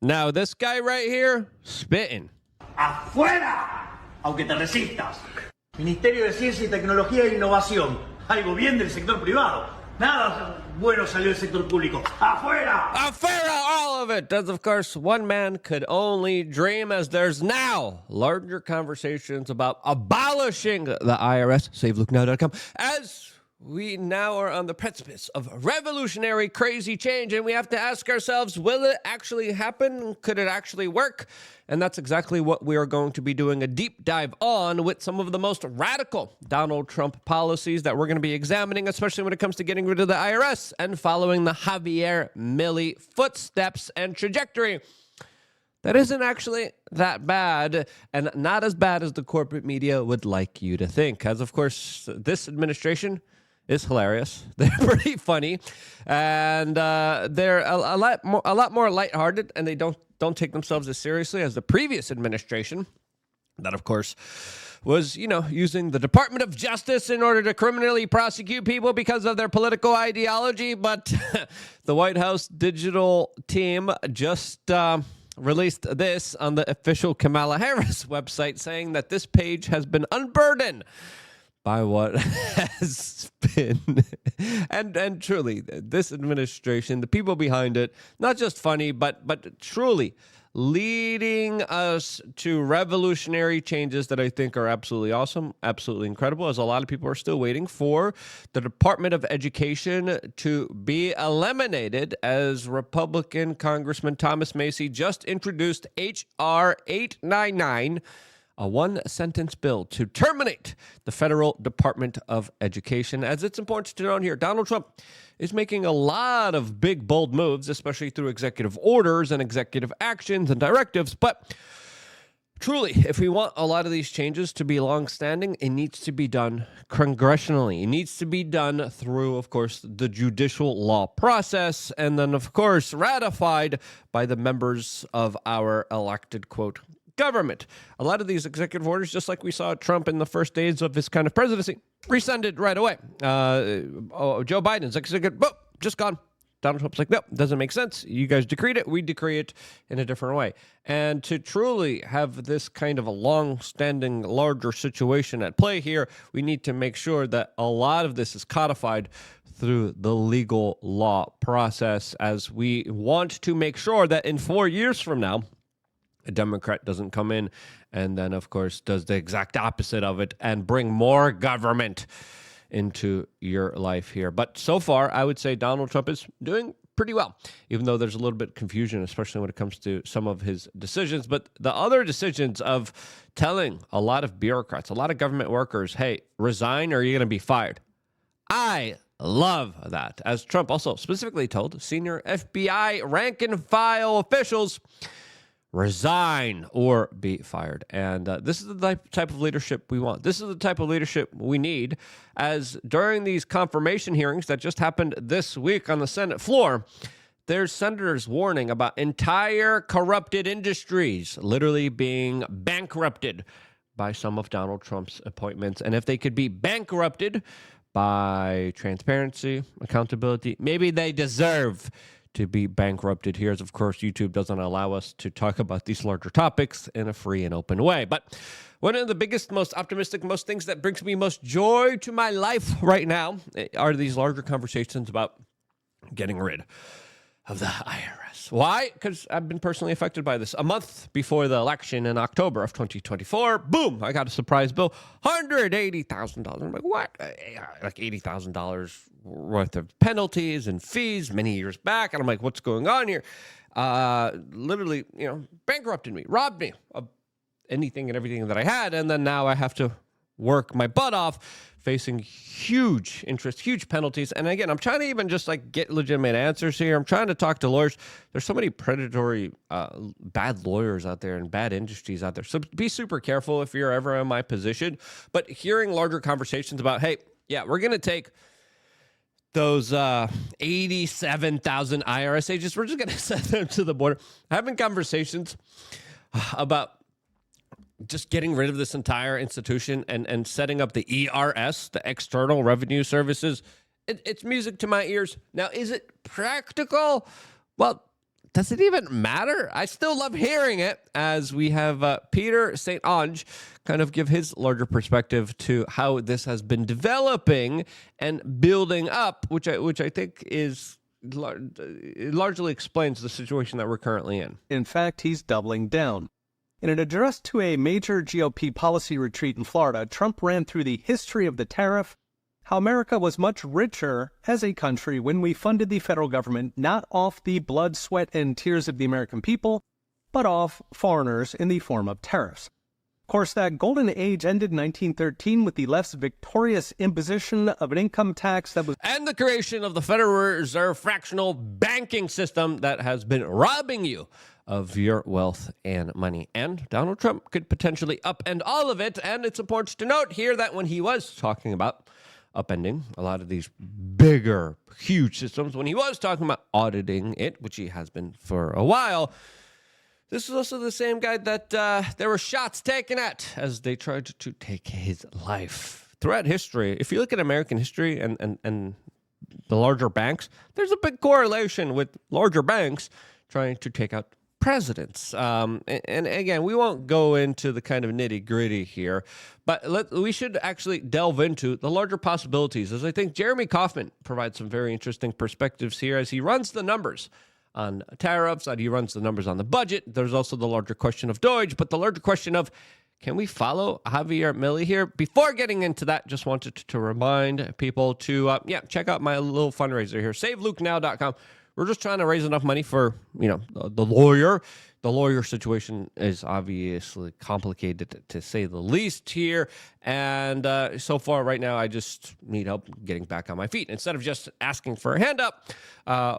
Now, this guy right here, spitting. ¡Afuera! Aunque te resistas. Ministerio de Ciencia y Tecnología e Innovación. Algo bien del sector privado. Nada bueno salió del sector público. ¡Afuera! Afuera, all of it. As, of course, one man could only dream, as there's now larger conversations about abolishing the IRS, SaveLookNow.com, as we now are on the precipice of revolutionary, crazy change, and we have to ask ourselves, will it actually happen? Could it actually work? And that's exactly what we are going to be doing a deep dive on with some of the most radical Donald Trump policies that we're going to be examining, especially when it comes to getting rid of the IRS and following the Javier Milei footsteps and trajectory. That isn't actually that bad, and not as bad as the corporate media would like you to think. As, of course, this administration is hilarious. They're pretty funny, and they're a lot more lighthearted, and they don't take themselves as seriously as the previous administration. That, of course, was, using the Department of Justice in order to criminally prosecute people because of their political ideology. But the White House digital team just released this on the official Kamala Harris website, saying that this page has been unburdened by what has been, and truly, this administration, the people behind it, not just funny, but truly leading us to revolutionary changes that I think are absolutely awesome, absolutely incredible, as a lot of people are still waiting for the Department of Education to be eliminated, as Republican Congressman Thomas Macy just introduced H.R. 899, a one-sentence bill to terminate the federal Department of Education. As it's important to note here, Donald Trump is making a lot of big, bold moves, especially through executive orders and executive actions and directives. But truly, if we want a lot of these changes to be long-standing, it needs to be done congressionally. It needs to be done through, of course, the judicial law process, and then, of course, ratified by the members of our elected, quote, government. A lot of these executive orders, just like we saw Trump in the first days of his kind of presidency, rescinded right away. Joe Biden's executive, boom, just gone. Donald Trump's like, no, doesn't make sense. You guys decreed it. We decree it in a different way. And to truly have this kind of a long-standing, larger situation at play here, we need to make sure that a lot of this is codified through the legal law process, as we want to make sure that in 4 years from now, a Democrat doesn't come in and then, of course, does the exact opposite of it and bring more government into your life here. But so far, I would say Donald Trump is doing pretty well, even though there's a little bit of confusion, especially when it comes to some of his decisions. But the other decisions of telling a lot of bureaucrats, a lot of government workers, hey, resign or you're going to be fired. I love that. As Trump also specifically told senior FBI rank and file officials, resign or be fired. And this is the type of leadership we want. This is the type of leadership we need, as during these confirmation hearings that just happened this week on the Senate floor, there's senators warning about entire corrupted industries literally being bankrupted by some of Donald Trump's appointments. And if they could be bankrupted by transparency, accountability, maybe they deserve to be bankrupted here, as of course YouTube doesn't allow us to talk about these larger topics in a free and open way. But one of the biggest, most optimistic, most things that brings me most joy to my life right now are these larger conversations about getting rid of the IRS. Why? Because I've been personally affected by this. A month before the election in October of 2024, boom, I got a surprise bill, $180,000. I'm like, what? Like $80,000 worth of penalties and fees many years back. And I'm like, what's going on here? Literally, bankrupted me, robbed me of anything and everything that I had. And then now I have to work my butt off, facing huge interest, huge penalties. And again, I'm trying to even just get legitimate answers here. I'm trying to talk to lawyers. There's so many predatory, bad lawyers out there and bad industries out there. So be super careful if you're ever in my position. But hearing larger conversations about, hey, yeah, we're going to take those 87,000 IRS agents, we're just going to send them to the border. Having conversations about just getting rid of this entire institution and setting up the ERS, the External Revenue Services, it's music to my ears. Now, is it practical? Well, does it even matter? I still love hearing it, as we have Peter St. Onge kind of give his larger perspective to how this has been developing and building up, which I think is it largely explains the situation that we're currently in. In fact, he's doubling down. In an address to a major GOP policy retreat in Florida, Trump ran through the history of the tariff, how America was much richer as a country when we funded the federal government not off the blood, sweat, and tears of the American people, but off foreigners in the form of tariffs. Of course, that golden age ended in 1913 with the left's victorious imposition of an income tax that was... And the creation of the Federal Reserve fractional banking system that has been robbing you of your wealth and money. And Donald Trump could potentially upend all of it. And it's important to note here that when he was talking about upending a lot of these bigger, huge systems, when he was talking about auditing it, which he has been for a while, this is also the same guy that there were shots taken at as they tried to take his life. Throughout history, if you look at American history and the larger banks, there's a big correlation with larger banks trying to take out presidents. And again, we won't go into the kind of nitty gritty here, but we should actually delve into the larger possibilities, as I think Jeremy Kauffman provides some very interesting perspectives here as he runs the numbers on tariffs, and he runs the numbers on the budget. There's also the larger question of DOGE, but the larger question of, can we follow Javier Milei here? Before getting into that, just wanted to remind people to, check out my little fundraiser here, SaveLukeNow.com. We're just trying to raise enough money for, the lawyer. The lawyer situation is obviously complicated, to say the least here. And so far right now, I just need help getting back on my feet. Instead of just asking for a hand up,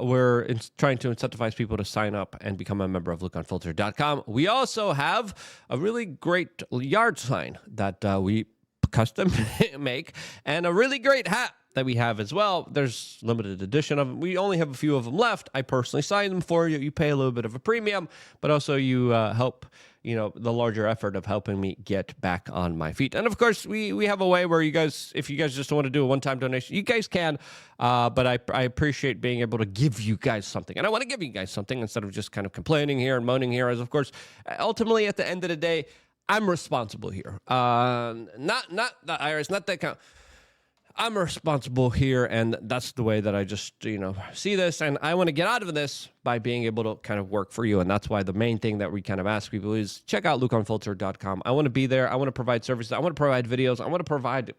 we're trying to incentivize people to sign up and become a member of LookUnfiltered.com. We also have a really great yard sign that we custom make, and a really great hat that we have as well. There's limited edition of them. We only have a few of them left. I personally sign them for you. You pay a little bit of a premium, but also you help, the larger effort of helping me get back on my feet. And of course, we have a way where you guys, if you guys just want to do a one-time donation, you guys can, but I appreciate being able to give you guys something. And I want to give you guys something instead of just kind of complaining here and moaning here, as of course, ultimately at the end of the day, I'm responsible here. Not the IRS, not that kind. I'm responsible here, and that's the way that I just, see this, and I want to get out of this by being able to kind of work for you, and that's why the main thing that we kind of ask people is check out LukeUnfiltered.com. I want to be there. I want to provide services. I want to provide videos. I want to provide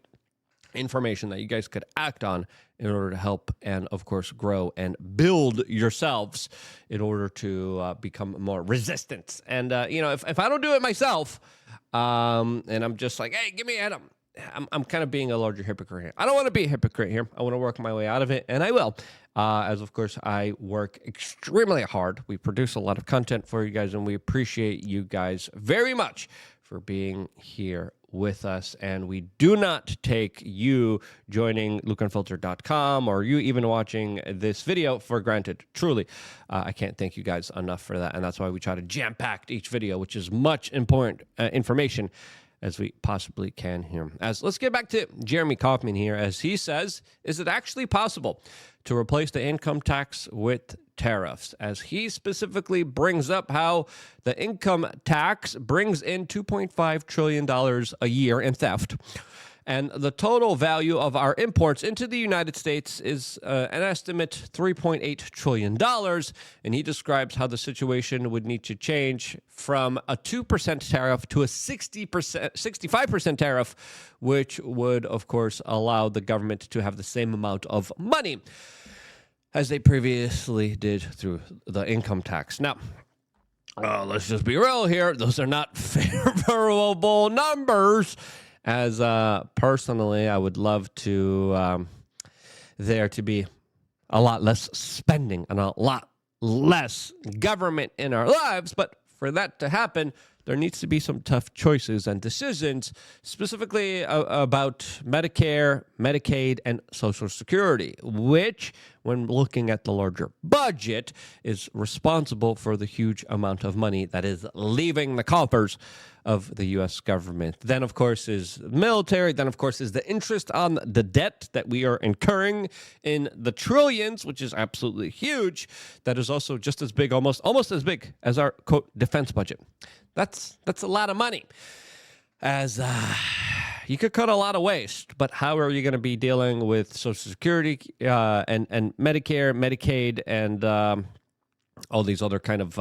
information that you guys could act on in order to help and, of course, grow and build yourselves in order to become more resistant. And, if I don't do it myself, and I'm just like, hey, give me a hand up, I'm kind of being a larger hypocrite here. I don't want to be a hypocrite here. I want to work my way out of it, and I will. As, of course, I work extremely hard. We produce a lot of content for you guys, and we appreciate you guys very much for being here with us. And we do not take you joining LukeUnfiltered.com or you even watching this video for granted. Truly, I can't thank you guys enough for that, and that's why we try to jam-pack each video, which is much important information as we possibly can here. Let's get back to Jeremy Kauffman here, as he says, is it actually possible to replace the income tax with tariffs? As he specifically brings up how the income tax brings in $2.5 trillion a year in theft. And the total value of our imports into the United States is an estimate $3.8 trillion. And he describes how the situation would need to change from a 2% tariff to a 65% tariff, which would, of course, allow the government to have the same amount of money as they previously did through the income tax. Now, let's just be real here. Those are not favorable numbers. As personally, I would love to there to be a lot less spending and a lot less government in our lives. But for that to happen, there needs to be some tough choices and decisions, specifically about Medicare, Medicaid, and Social Security, which when looking at the larger budget, is responsible for the huge amount of money that is leaving the coffers of the U.S. government. Then, of course, is military. Then, of course, is the interest on the debt that we are incurring in the trillions, which is absolutely huge. That is also just as big, almost as big as our, quote, defense budget. That's a lot of money. As you could cut a lot of waste, but how are you going to be dealing with Social Security and Medicare, Medicaid, and all these other kind of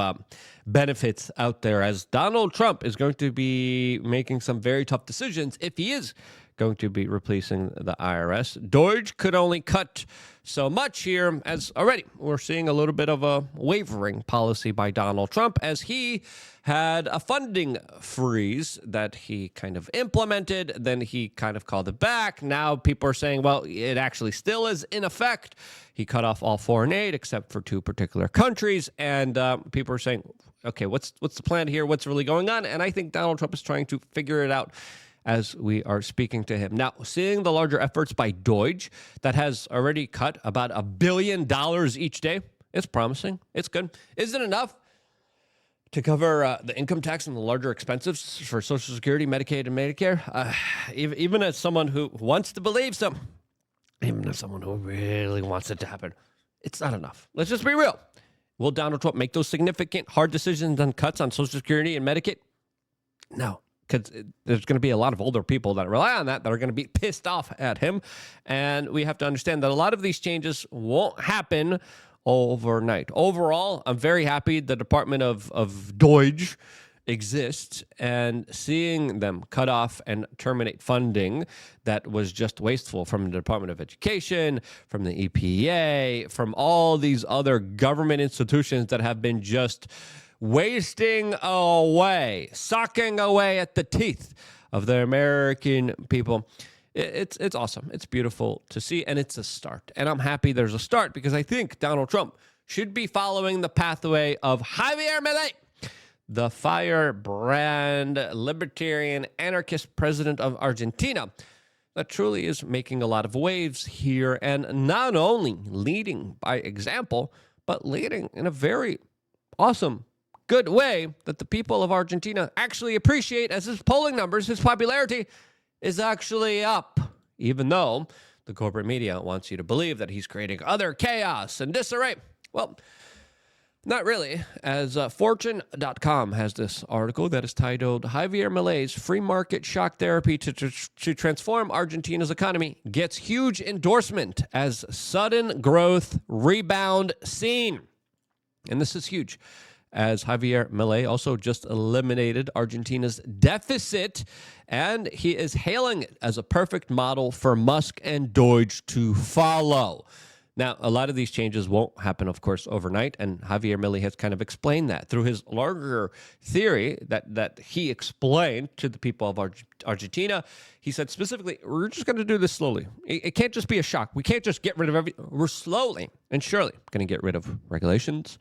benefits out there, as Donald Trump is going to be making some very tough decisions if he is going to be replacing the IRS. DOGE could only cut so much here, as already we're seeing a little bit of a wavering policy by Donald Trump, as he had a funding freeze that he kind of implemented, then he kind of called it back. Now people are saying, well, it actually still is in effect. He cut off all foreign aid except for 2 particular countries, and people are saying, okay, what's the plan here? What's really going on? And I think Donald Trump is trying to figure it out as we are speaking to him. Now, seeing the larger efforts by DOGE that has already cut about $1 billion each day, it's promising. It's good. Isn't it enough to cover the income tax and the larger expenses for Social Security, Medicaid, and Medicare? Even as someone who wants to believe so, even as someone who really wants it to happen, it's not enough. Let's just be real. Will Donald Trump make those significant, hard decisions and cuts on Social Security and Medicaid? No. Because there's going to be a lot of older people that rely on that are going to be pissed off at him. And we have to understand that a lot of these changes won't happen overnight. Overall, I'm very happy the Department of DOGE exists, and seeing them cut off and terminate funding that was just wasteful from the Department of Education, from the EPA, from all these other government institutions that have been just wasting away, sucking away at the teeth of the American people. It's awesome. It's beautiful to see, and it's a start. And I'm happy there's a start, because I think Donald Trump should be following the pathway of Javier Milei, the firebrand, libertarian, anarchist president of Argentina, that truly is making a lot of waves here, and not only leading by example, but leading in a very awesome, good way that the people of Argentina actually appreciate, as his polling numbers, his popularity is actually up, even though the corporate media wants you to believe that he's creating other chaos and disarray. Well, not really, as Fortune.com has this article that is titled, Javier Milei's free market shock therapy to transform Argentina's economy gets huge endorsement as sudden growth rebound seen. And this is huge, as Javier Milei also just eliminated Argentina's deficit, and he is hailing it as a perfect model for Musk and DOGE to follow. Now, a lot of these changes won't happen, of course, overnight, and Javier Milei has kind of explained that through his larger theory that he explained to the people of Argentina. He said specifically, we're just going to do this slowly. It can't just be a shock. We can't just get rid of everything. We're slowly and surely going to get rid of regulations,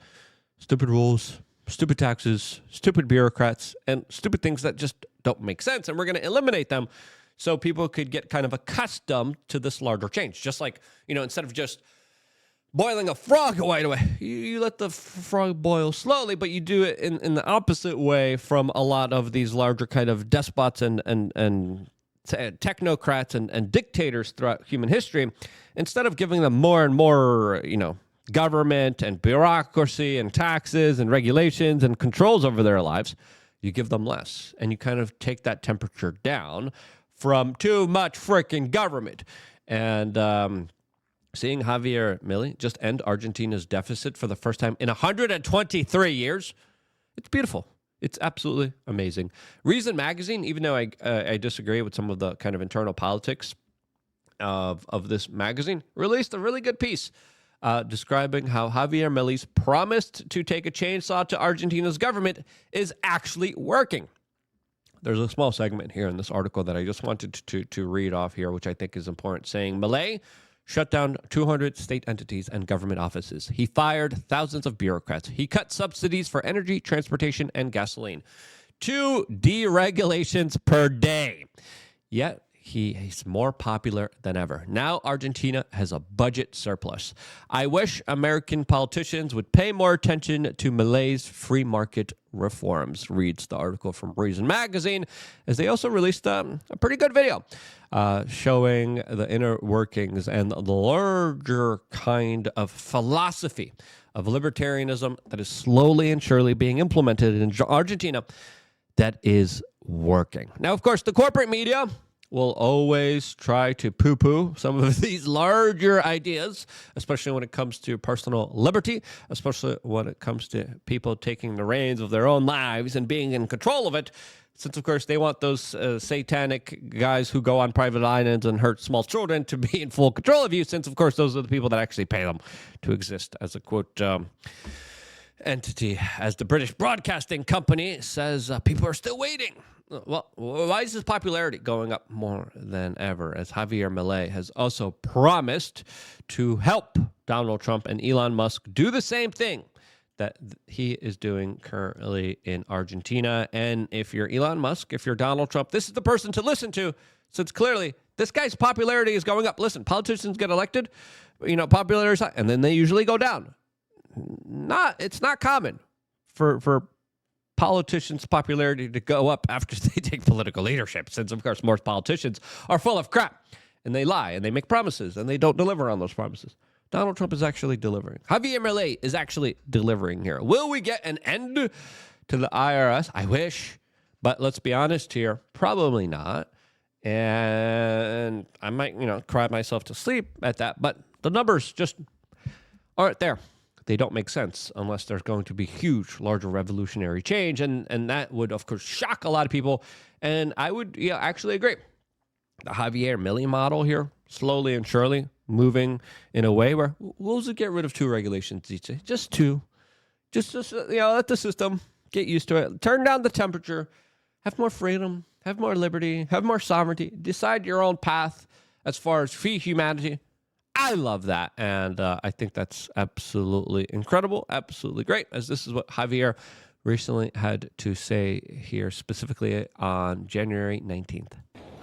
stupid rules, stupid taxes, stupid bureaucrats, and stupid things that just don't make sense. And we're going to eliminate them so people could get kind of accustomed to this larger change. Just like, instead of just boiling a frog right away, you let the frog boil slowly, but you do it in the opposite way from a lot of these larger kind of despots and technocrats and dictators throughout human history. Instead of giving them more and more, government and bureaucracy and taxes and regulations and controls over their lives, you give them less, and you kind of take that temperature down from too much freaking government. And seeing Javier Milei just end Argentina's deficit for the first time in 123 years, it's beautiful. It's absolutely amazing. Reason Magazine, even though I disagree with some of the kind of internal politics of this magazine, released a really good piece describing how Javier Milei's promised to take a chainsaw to Argentina's government is actually working. There's a small segment here in this article that I just wanted to read off here, which I think is important, saying Milei shut down 200 state entities and government offices. He fired thousands of bureaucrats. He cut subsidies for energy, transportation, and gasoline. 2 deregulations per day. Yet he's more popular than ever. Now Argentina has a budget surplus. I wish American politicians would pay more attention to Milei's free market reforms, reads the article from Reason Magazine, as they also released a pretty good video showing the inner workings and the larger kind of philosophy of libertarianism that is slowly and surely being implemented in Argentina that is working. Now, of course, the corporate media will always try to poo-poo some of these larger ideas, especially when it comes to personal liberty, especially when it comes to people taking the reins of their own lives and being in control of it, since, of course, they want those satanic guys who go on private islands and hurt small children to be in full control of you, since, of course, those are the people that actually pay them to exist as a, quote, entity. As the British Broadcasting Company says, people are still waiting. Well, why is his popularity going up more than ever? As Javier Milei has also promised to help Donald Trump and Elon Musk do the same thing that he is doing currently in Argentina. And if you're Elon Musk, if you're Donald Trump, this is the person to listen to, since clearly this guy's popularity is going up. Listen, politicians get elected, popularity is high, and then they usually go down. It's not common for politicians' popularity to go up after they take political leadership, since, of course, most politicians are full of crap, and they lie, and they make promises, and they don't deliver on those promises. Donald Trump is actually delivering. Javier Milei is actually delivering here. Will we get an end to the IRS? I wish, but let's be honest here, probably not. And I might, cry myself to sleep at that, but the numbers just aren't there. They don't make sense unless there's going to be huge, larger revolutionary change. And that would, of course, shock a lot of people. And I would actually agree. The Javier Milei model here, slowly and surely moving in a way where we'll just get rid of 2 regulations each day. Just 2. Just let the system get used to it. Turn down the temperature. Have more freedom. Have more liberty. Have more sovereignty. Decide your own path as far as free humanity. I love that, and I think that's absolutely incredible, absolutely great, as this is what Javier recently had to say here, specifically on January 19th.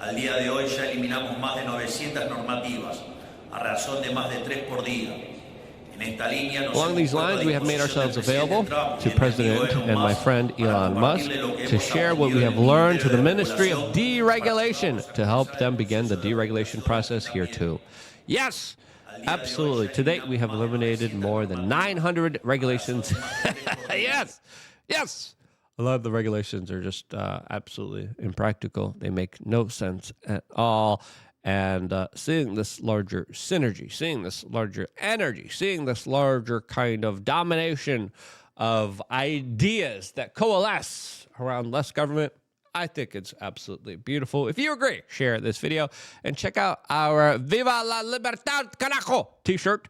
Al día de hoy ya eliminamos más de 900 normativas, a razón de más de 3 por día. Along these lines, we have made ourselves available to President and my friend Elon Musk to share what we have learned to the Ministry of Deregulation to help them begin the deregulation process here too. Yes, absolutely. To date, we have eliminated more than 900 regulations. Yes. A lot of the regulations are just absolutely impractical. They make no sense at all. And seeing this larger synergy, seeing this larger energy, seeing this larger kind of domination of ideas that coalesce around less government, I think it's absolutely beautiful. If you agree, share this video and check out our Viva la Libertad Carajo t-shirt,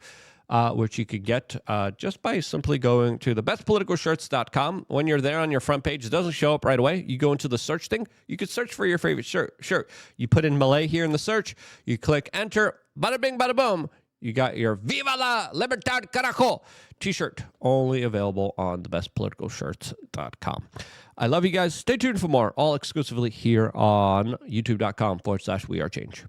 which you could get just by simply going to thebestpoliticalshirts.com. When you're there on your front page, it doesn't show up right away. You go into the search thing. You could search for your favorite shirt. You put in Milei here in the search. You click enter. Bada bing, bada boom. You got your Viva la Libertad Carajo t-shirt, only available on thebestpoliticalshirts.com. I love you guys. Stay tuned for more, all exclusively here on youtube.com/wearechange.